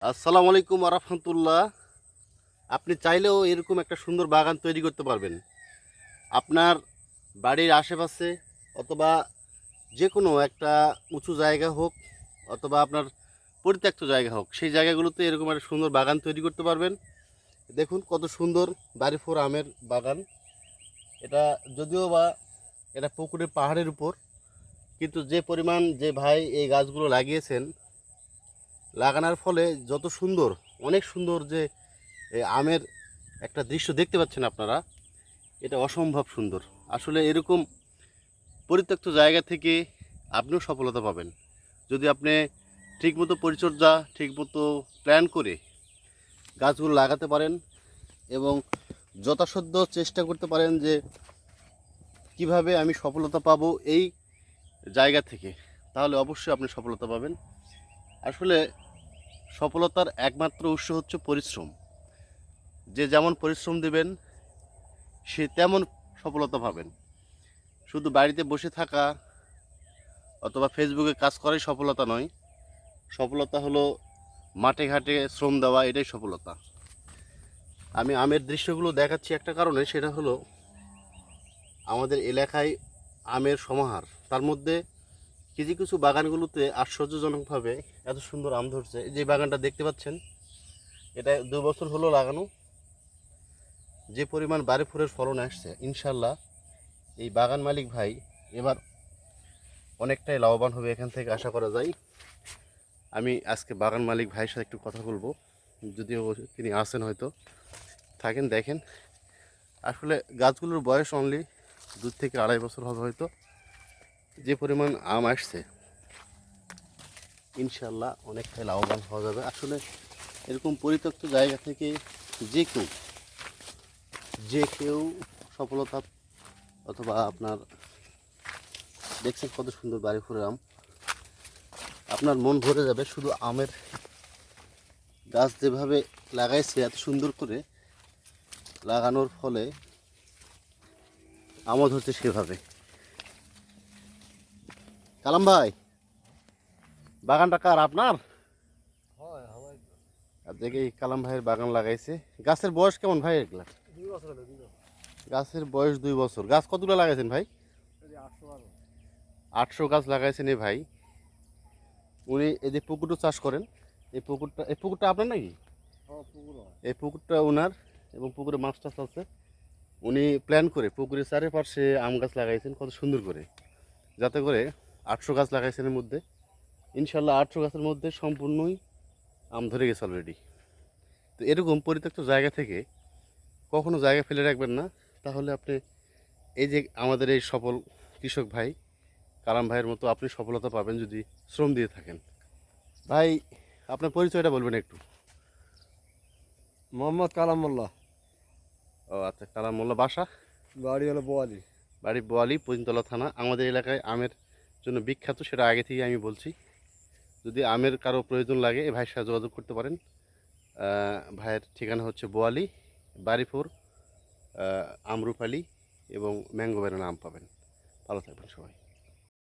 আসসালামু আলাইকুম রাহমাতুল্লাহ। আপনি চাইলেও এরকম একটা সুন্দর বাগান তৈরি করতে পারবেন আপনার বাড়ির আশেপাশে, অথবা যে কোনো একটা উঁচু জায়গা হোক, অথবা আপনার পরিত্যক্ত জায়গা হোক, সেই জায়গাগুলোতে এরকম একটা সুন্দর বাগান তৈরি করতে পারবেন। দেখুন কত সুন্দর বাড়িফোর আমের বাগান। এটা যদিও বা এটা পুকুরের পাহাড়ের উপর, কিন্তু যে পরিমাণ যে ভাই এই গাছগুলো লাগিয়েছেন, লাগানোর ফলে যত সুন্দর, অনেক সুন্দর যে আমের একটা দৃশ্য দেখতে পাচ্ছেন আপনারা, এটা অসম্ভব সুন্দর। আসলে এরকম পরিত্যক্ত জায়গা থেকে আপনিও সফলতা পাবেন যদি আপনি ঠিকমতো পরিচর্যা, ঠিকমতো প্ল্যান করে গাছগুলো লাগাতে পারেন এবং যথাসাধ্য চেষ্টা করতে পারেন যে কিভাবে আমি সফলতা পাবো এই জায়গা থেকে, তাহলে অবশ্যই আপনি সফলতা পাবেন। আসলে সফলতার একমাত্র উৎস হচ্ছে পরিশ্রম। যে যেমন পরিশ্রম দেবেন সে তেমন সফলতা পাবেন। শুধু বাড়িতে বসে থাকা অথবা ফেসবুকে কাজ করাই সফলতা নয়। সফলতা হলো মাঠে ঘাটে শ্রম দেওয়া, এটাই সফলতা। আমি আমের দৃশ্যগুলো দেখাচ্ছি একটা কারণে, সেটা হলো আমাদের এলাকায় আমের সমাহার। তার মধ্যে কিছু কিছু বাগানগুলোতে আশ্চর্যজনকভাবে এত সুন্দর আম ধরছে। যে বাগানটা দেখতে পাচ্ছেন, এটা 2 বছর হলো লাগানো। যে পরিমাণ বাড়ি ফুলের ফলন আসছে, ইনশাল্লাহ এই বাগান মালিক ভাই এবার অনেকটাই লাভবান হবে, এখান থেকে আশা করা যায়। আমি আজকে বাগান মালিক ভাইয়ের সাথে একটু কথা বলবো, যদিও তিনি আসেন, হয়তো থাকেন। দেখেন আসলে গাছগুলোর বয়স অনলি 2 থেকে 2.5 বছর হবে হয়তো। যে পরিমাণ আম আসছে, ইনশাল্লাহ অনেকটাই লাভবান হওয়া যাবে। আসলে এরকম পরিত্যক্ত জায়গা থেকে যে কেউ সফলতা, অথবা আপনার দেখছেন কত সুন্দর বাড়ি ফুলের আম, আপনার মন ভরে যাবে। শুধু আমের গাছ যেভাবে লাগাইছে এত সুন্দর করে লাগানোর ফলে আমোদ হচ্ছে সেভাবে। কালাম ভাই, বাগানটা কার? আপনার? দেখে কালাম ভাইয়ের বাগান লাগাইছে। গাছের বয়স কেমন ভাই এগুলা? গাছের বয়স 2 বছর। গাছ কতগুলো লাগাইছেন ভাই? 800 গাছ লাগাইছেন এই ভাই। উনি এই যে পুকুরটা চাষ করেন, এই পুকুরটা আপনার নাকি? এই পুকুরটা ওনার, এবং পুকুরে মাছ টাছ আছে। উনি প্ল্যান করে পুকুরের চারিপাশে আম গাছ লাগাইছেন কত সুন্দর করে, যাতে করে 800 গাছ লাগাইছেন এর মধ্যে। ইনশাল্লাহ 800 গাছের মধ্যে সম্পূর্ণই আম ধরে গেছে অলরেডি। তো এরকম পরিত্যক্ত জায়গা থেকে কখনো জায়গা ফেলে রাখবেন না, তাহলে আপনি এই যে আমাদের এই সফল কৃষক ভাই কালাম ভাইয়ের মতো আপনি সফলতা পাবেন যদি শ্রম দিয়ে থাকেন। ভাই, আপনার পরিচয়টা বলবেন একটু। মোহাম্মদ কালাম মোল্লা। ও আচ্ছা, কালাম মোল্লা। বাসা? বাড়ি হলো বোয়ালি। বাড়ি বোয়ালি, পৈনতলা থানা। আমাদের এলাকায় আমের জন্য বিখ্যাত, সেটা আগে থেকে আমি বলছি। যদি আমের কারো প্রয়োজন লাগে এই ভাইয়ের সাথে যোগাযোগ করতে পারেন। ভাইয়ের ঠিকানা হচ্ছে বোয়ালি, বাড়িপুর, আমরুপালি এবং ম্যাঙ্গো বেরানা আম পাবেন। ভালো থাকবেন সবাই।